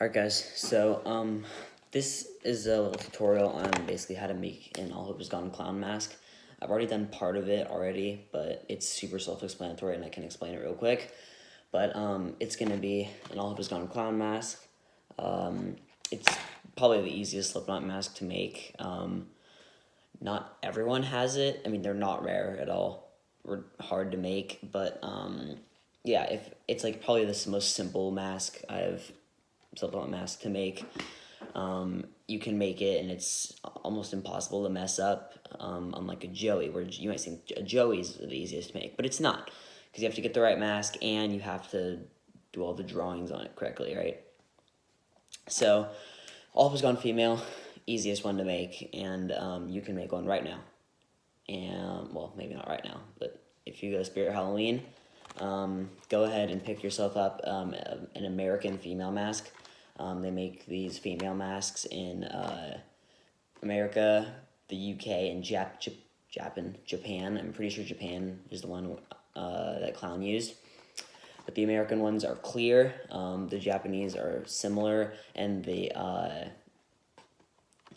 Alright guys, so this is a little tutorial on basically how to make an All Hope Is Gone clown mask. I've already done part of it already, but it's super self-explanatory and I can explain it real quick. But it's going to be an All Hope Is Gone clown mask. It's probably the easiest slipknot mask to make. Not everyone has it. I mean, they're not rare at all or hard to make, but yeah, if it's like probably the most simple mask slipknot mask to make. You can make it and it's almost impossible to mess up, unlike a Joey, where you might think a Joey's the easiest to make, but it's not, because you have to get the right mask and you have to do all the drawings on it correctly, right? So, All Hope Is Gone female, easiest one to make, and you can make one right now. And, well, maybe not right now, but if you go to Spirit Halloween, go ahead and pick yourself up an American female mask. They make these female masks in America, the UK, and Japan. I'm pretty sure Japan is the one that Clown used. But the American ones are clear, the Japanese are similar, and the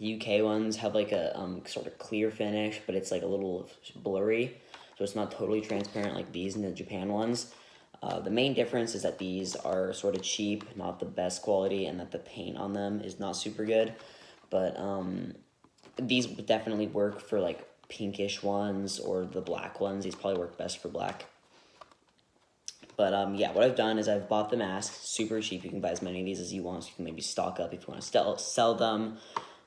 UK ones have like a sort of clear finish, but it's like a little blurry, so it's not totally transparent like these in the Japan ones. The main difference is that these are sort of cheap, not the best quality, and that the paint on them is not super good. But these would definitely work for like pinkish ones or the black ones. These probably work best for black. But yeah, what I've done is I've bought the mask, super cheap. You can buy as many of these as you want, so you can maybe stock up if you want to sell them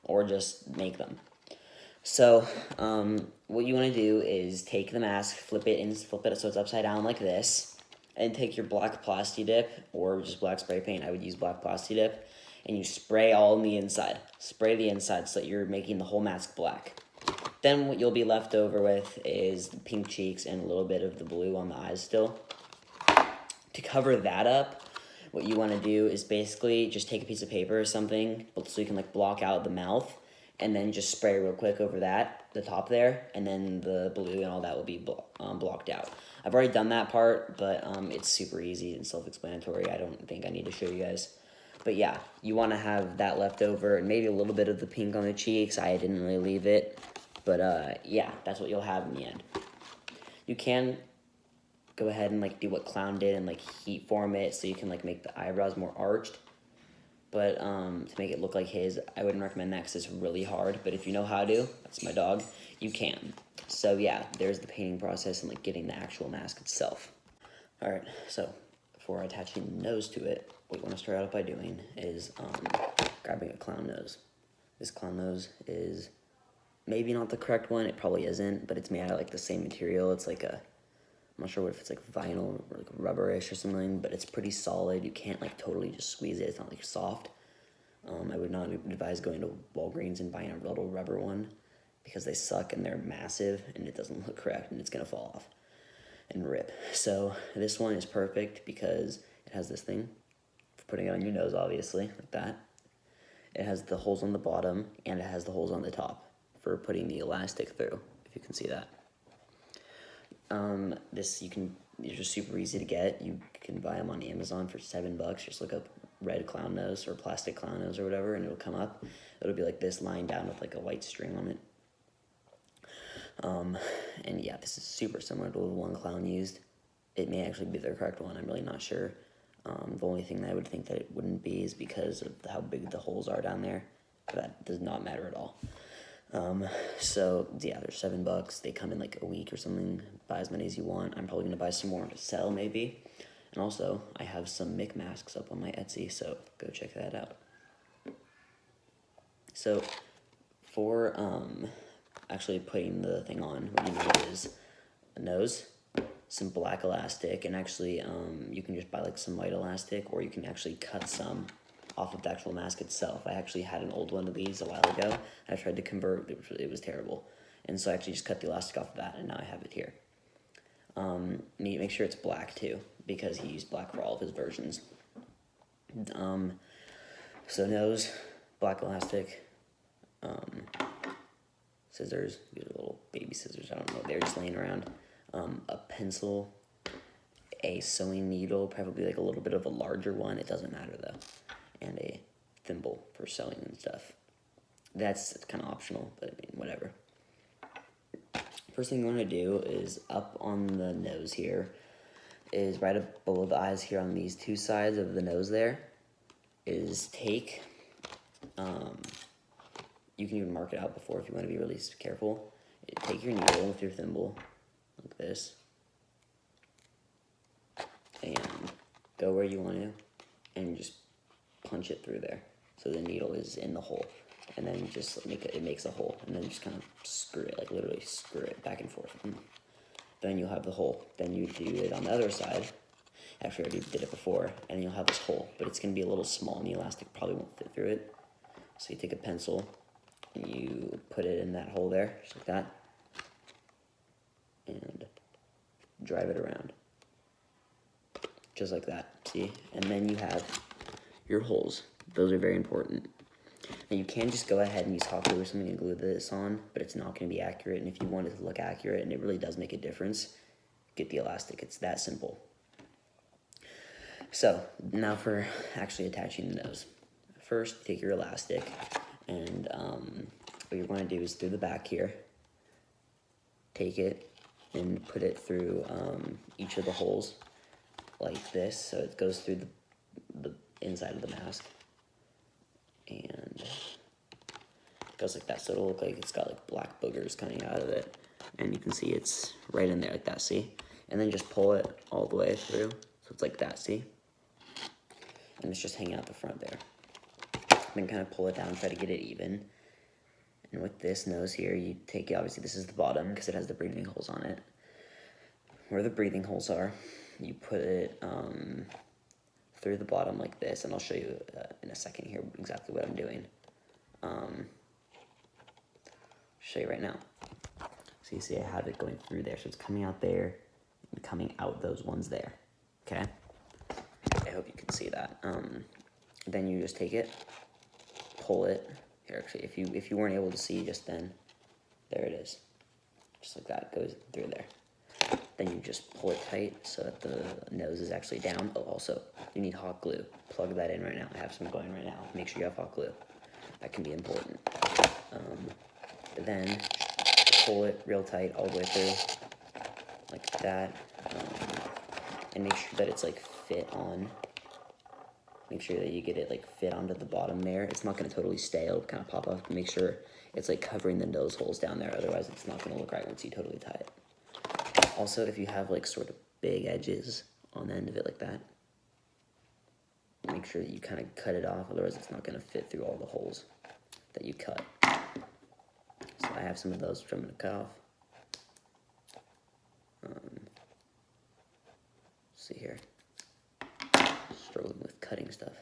or just make them. So what you want to do is take the mask, flip it so it's upside down like this. And take your black Plasti Dip, or just black spray paint. I would use black Plasti Dip. And you spray all on the inside. Spray the inside so that you're making the whole mask black. Then what you'll be left over with is the pink cheeks and a little bit of the blue on the eyes still. To cover that up, what you want to do is basically just take a piece of paper or something so you can like block out the mouth. And then just spray real quick over that, the top there, and then the blue and all that will be blocked out. I've already done that part, but it's super easy and self-explanatory. I don't think I need to show you guys. But yeah, you want to have that left over and maybe a little bit of the pink on the cheeks. I didn't really leave it, but yeah, that's what you'll have in the end. You can go ahead and like do what Clown did and like heat form it so you can like make the eyebrows more arched. But to make it look like his, I wouldn't recommend that because it's really hard. But if you know how to, that's my dog, you can. So yeah, there's the painting process and like getting the actual mask itself. Alright, so before attaching the nose to it, what you want to start out by doing is grabbing a clown nose. This clown nose is maybe not the correct one, it probably isn't, but it's made out of like the same material. It's like I'm not sure if it's like vinyl or like rubberish or something, but it's pretty solid. You can't like totally just squeeze it. It's not like soft. I would not advise going to Walgreens and buying a little rubber one because they suck and they're massive and it doesn't look correct and it's gonna fall off and rip. So this one is perfect because it has this thing for putting it on your nose, obviously, like that. It has the holes on the bottom and it has the holes on the top for putting the elastic through, if you can see that. These are super easy to get. You can buy them on Amazon for $7. Just look up red clown nose or plastic clown nose or whatever, and it'll come up. It'll be like this, lying down with like a white string on it. And yeah, this is super similar to the one Clown used. It may actually be the correct one. I'm really not sure. The only thing that I would think that it wouldn't be is because of how big the holes are down there. But that does not matter at all. So yeah, they're $7. They come in like a week or something. Buy as many as you want. I'm probably gonna buy some more to sell maybe. And also, I have some Mick masks up on my Etsy, so go check that out. So for actually putting the thing on, what you need is a nose, some black elastic, and actually you can just buy like some white elastic, or you can actually cut some off of the actual mask itself. I actually had an old one of these a while ago. I tried to convert, it was terrible. And so I actually just cut the elastic off of that, and now I have it here. Need to make sure it's black too, because he used black for all of his versions. So nose, black elastic, scissors, these are little baby scissors, I don't know, they're just laying around. A pencil, a sewing needle, probably like a little bit of a larger one, it doesn't matter though. And a thimble for sewing and stuff. That's kind of optional, but I mean, whatever. First thing you want to do is up on the nose here, is right up below the eyes here on these two sides of the nose there, is take, you can even mark it out before if you want to be really careful. Take your needle with your thimble, like this, and go where you want to, and just punch it through there. So the needle is in the hole, and then just it makes a hole, and then just kind of screw it, like literally screw it back and forth. Then you'll have the hole. Then you do it on the other side. Actually, I already did it before, and you'll have this hole, but it's gonna be a little small, and the elastic probably won't fit through it. So you take a pencil, and you put it in that hole there, just like that, and drive it around, just like that. See, and then you have your holes. Those are very important. Now you can just go ahead and use hot glue or something and glue this on, but it's not going to be accurate. And if you want it to look accurate, and it really does make a difference, get the elastic. It's that simple. So now for actually attaching the nose. First, take your elastic, and what you're going to do is through the back here, take it and put it through each of the holes like this, so it goes through the inside of the mask. And it goes like that, so it'll look like it's got like black boogers coming out of it, and you can see it's right in there like that, see? And then just pull it all the way through, so it's like that, see? And it's just hanging out the front there. Then kind of pull it down, try to get it even. And with this nose here, you take, obviously this is the bottom because it has the breathing holes on it. Where the breathing holes are, you put it through the bottom like this, and I'll show you in a second here exactly what I'm doing. Show you right now. So you see I have it going through there, so it's coming out there and coming out those ones there, okay? I hope you can see that. Then you just take it, pull it. Here, actually, if you weren't able to see just then, there it is. Just like that, it goes through there. Then you just pull it tight so that the nose is actually down. Oh, also, you need hot glue. Plug that in right now. I have some going right now. Make sure you have hot glue. That can be important. Then pull it real tight all the way through, like that. And make sure that it's like fit on. Make sure that you get it like fit onto the bottom there. It's not going to totally stay. It'll kind of pop off. Make sure it's like covering the nose holes down there. Otherwise, it's not going to look right once you totally tie it. Also, if you have like sort of big edges on the end of it like that, make sure that you kind of cut it off. Otherwise, it's not going to fit through all the holes that you cut. So I have some of those which I'm going to cut off. See here. Struggling with cutting stuff.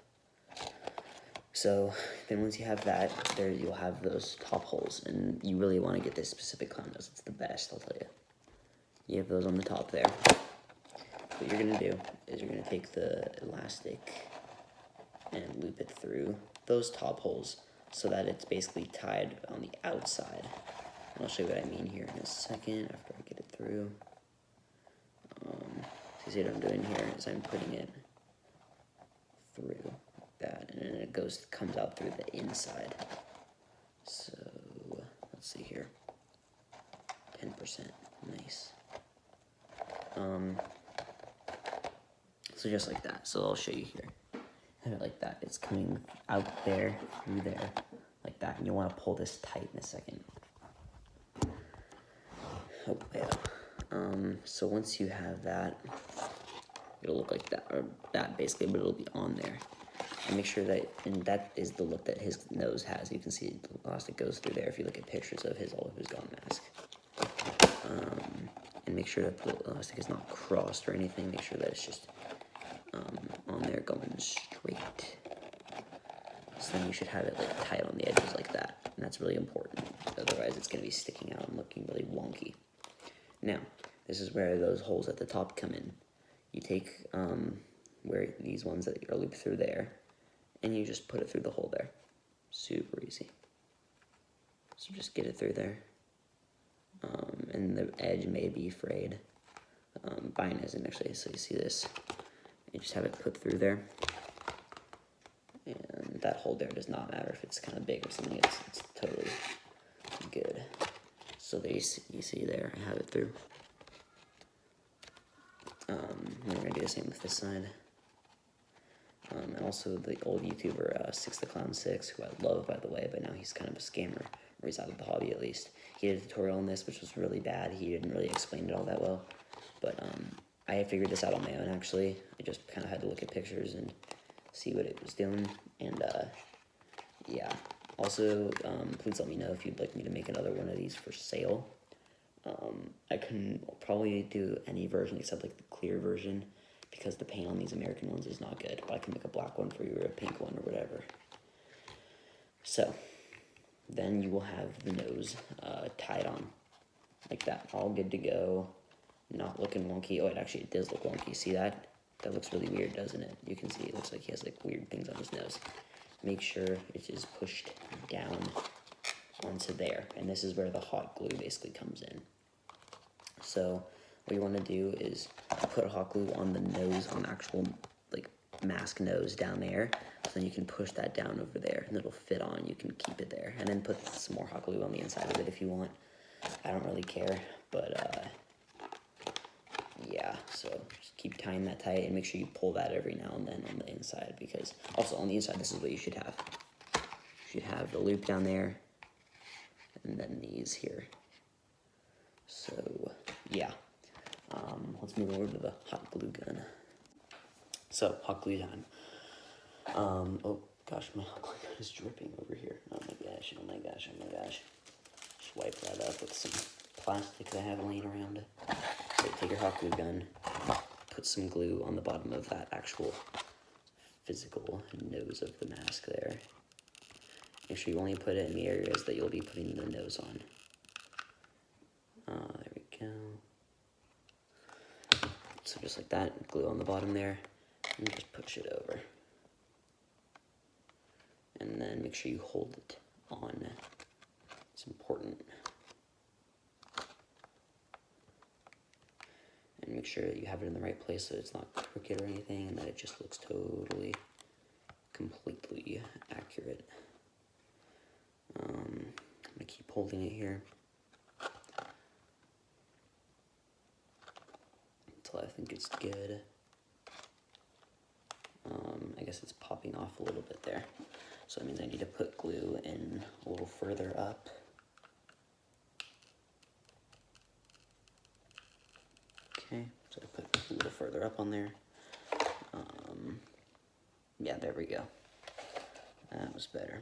So then once you have that, there you'll have those top holes, and you really want to get this specific clown nose. It's the best, I'll tell you. You have those on the top there. What you're going to do is you're going to take the elastic and loop it through those top holes so that it's basically tied on the outside. And I'll show you what I mean here in a second after I get it through. So you see what I'm doing here is I'm putting it through like that, and then it comes out through the inside. So let's see here. 10%. Nice. So just like that. So I'll show you here. Have it like that. It's coming out there, through there, like that. And you'll want to pull this tight in a second. Oh, yeah. So once you have that, it'll look like that, or that basically, but it'll be on there. And make sure that, and that is the look that his nose has. You can see the elastic goes through there if you look at pictures of his All of His Gone mask. And make sure that the elastic is not crossed or anything. Make sure that it's just on there going straight. So then you should have it like tight on the edges like that. And that's really important. Otherwise it's going to be sticking out and looking really wonky. Now, this is where those holes at the top come in. You take where these ones that are looped through there, and you just put it through the hole there. Super easy. So just get it through there. And the edge may be frayed. Mine isn't actually, so you see this. You just have it put through there. And that hole there does not matter if it's kind of big or something. It's totally good. So there you see there, I have it through. We're gonna do the same with this side. And also the old YouTuber, Six the Clown 6, who I love, by the way, but now he's kind of a scammer, or he's out of the hobby at least. He did a tutorial on this, which was really bad. He didn't really explain it all that well, but I figured this out on my own, actually. I just kind of had to look at pictures and see what it was doing, and yeah. Also, please let me know if you'd like me to make another one of these for sale. I can probably do any version except like the clear version, because the paint on these American ones is not good, but I can make a black one for you or a pink one or whatever. So, then you will have the nose tied on like that, all good to go, not looking wonky. Oh, it does look wonky. See that? That looks really weird, doesn't it? You can see it looks like he has like weird things on his nose. Make sure it is pushed down onto there, and this is where the hot glue basically comes in. So what you want to do is put hot glue on the nose, on the actual like mask nose down there, so then you can push that down over there and it'll fit on. You can keep it there, and then put some more hot glue on the inside of it if you want. I don't really care, but yeah, so just keep tying that tight and make sure you pull that every now and then on the inside, because also on the inside this is what you should have. You should have the loop down there and then these here. So yeah, let's move over to the hot glue gun. So hot glue time. Oh gosh, my hot glue gun is dripping over here. Oh my gosh, oh my gosh, oh my gosh. Just wipe that up with some plastic that I have laying around. So take your hot glue gun, put some glue on the bottom of that actual physical nose of the mask there. Make sure you only put it in the areas that you'll be putting the nose on. There we go. So just like that, glue on the bottom there, and just push it over. And then make sure you hold it on. It's important. And make sure that you have it in the right place so it's not crooked or anything, and that it just looks totally, completely accurate. I'm gonna keep holding it here until I think it's good. I guess it's popping off a little bit there, so that means I need to put glue in a little further up. Okay, so I put a little further up on there. Yeah, there we go. That was better.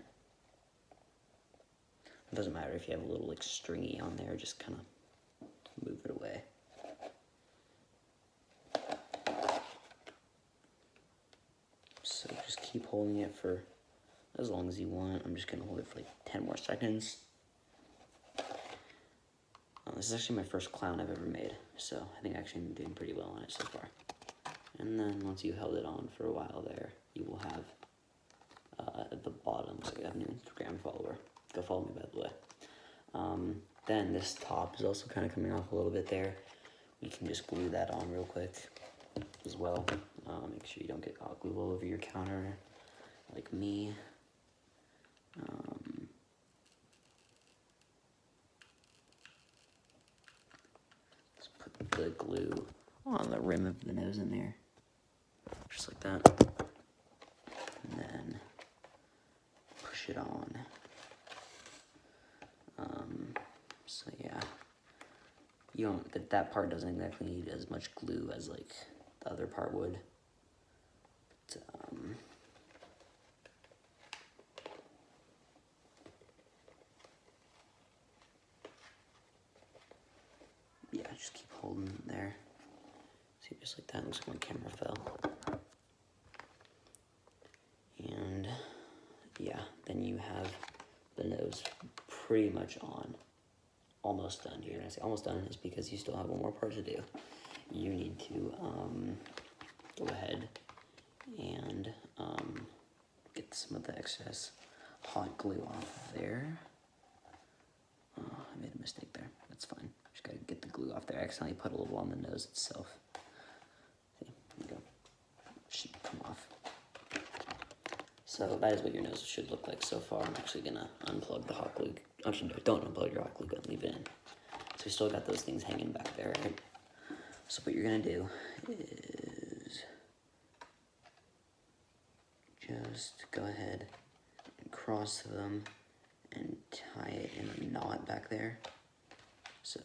It doesn't matter if you have a little like stringy on there, just kind of move it away. So just keep holding it for as long as you want. I'm just gonna hold it for like 10 more seconds. This is actually my first clown I've ever made, so I think actually I'm doing pretty well on it so far. And then once you held it on for a while there, you will have at the bottom, so you have a new Instagram follower. Go follow me, by the way. Then this top is also kind of coming off a little bit there. You can just glue that on real quick as well. Make sure you don't get hot glue all over your counter like me. Let's put the glue on the rim of the nose in there, just like that. And then push it on. So yeah, you don't, that part doesn't exactly need as much glue as like the other part would. But, yeah, just keep holding it there. See, just like that. Looks like my camera fell. And yeah, then you have the nose pretty much on. Almost done here. And I say almost done is because you still have one more part to do. You need to go ahead and get some of the excess hot glue off there. Oh, I made a mistake there. That's fine. Just gotta get the glue off there. I accidentally put a little on the nose itself. See, there you go. Should come off. So So that is what your nose should look like so far. I'm actually gonna unplug the hot glue. Actually, no, don't unplug your hot glue gun, leave it in. So we still got those things hanging back there, right? So what you're gonna do is just go ahead and cross them and tie it in a knot back there. So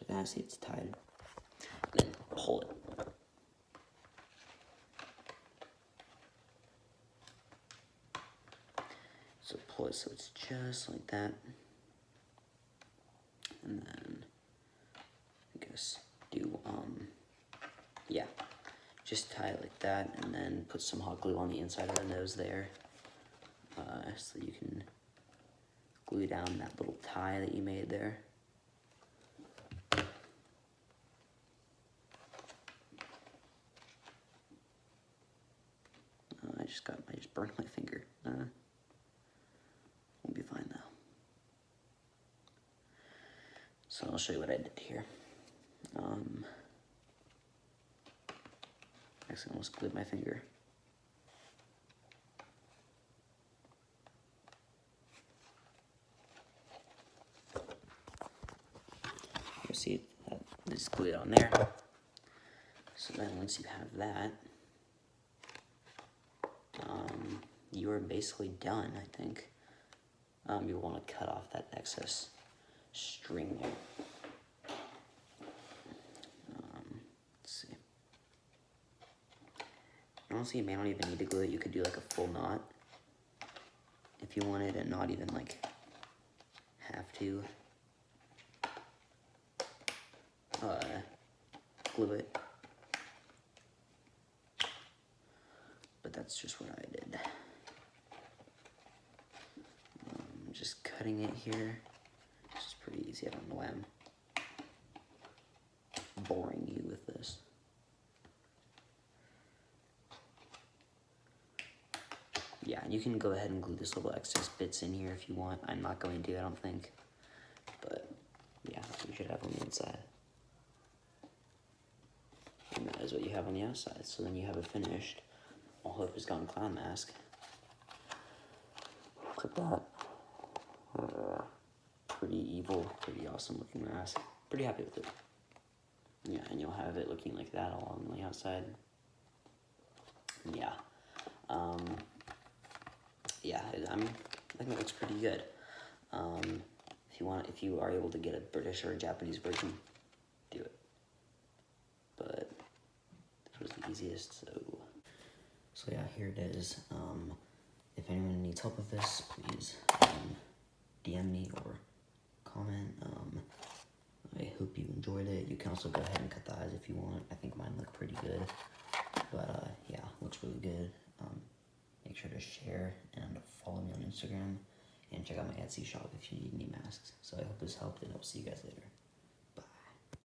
now see it's tied. And then pull it. So pull it so it's just like that. And then I guess do yeah. Just tie it like that and then put some hot glue on the inside of the nose there. So you can glue down that little tie that you made there. I just burned my finger. We'll be fine though. So I'll show you what I did here. Actually, I almost glued my finger. You see that just glue it on there. So then once you have that, you are basically done, I think. You want to cut off that excess string there. Let's see. Honestly, you may not even need to glue it. You could do like a full knot if you wanted, and not even like have to glue it. But that's just what I did. Just cutting it here. This is pretty easy. I don't know why I'm boring you with this. Yeah, you can go ahead and glue this little excess bits in here if you want. I'm not going to, I don't think. But yeah, that's what you should have on the inside. And that is what you have on the outside. So then you have a finished All Hope Is Gone clown mask. Look at that. Pretty evil, pretty awesome looking mask. Pretty happy with it. Yeah, and you'll have it looking like that along the outside. Yeah. Yeah, I think it looks pretty good. If you are able to get a British or a Japanese version, do it. But this was the easiest, so yeah, here it is. If anyone needs help with this, please DM me or comment. I hope you enjoyed it. You can also go ahead and cut the eyes if you want. I think mine look pretty good. But yeah, looks really good. Make sure to share and follow me on Instagram. And check out my Etsy shop if you need any masks. So I hope this helped, and I'll see you guys later.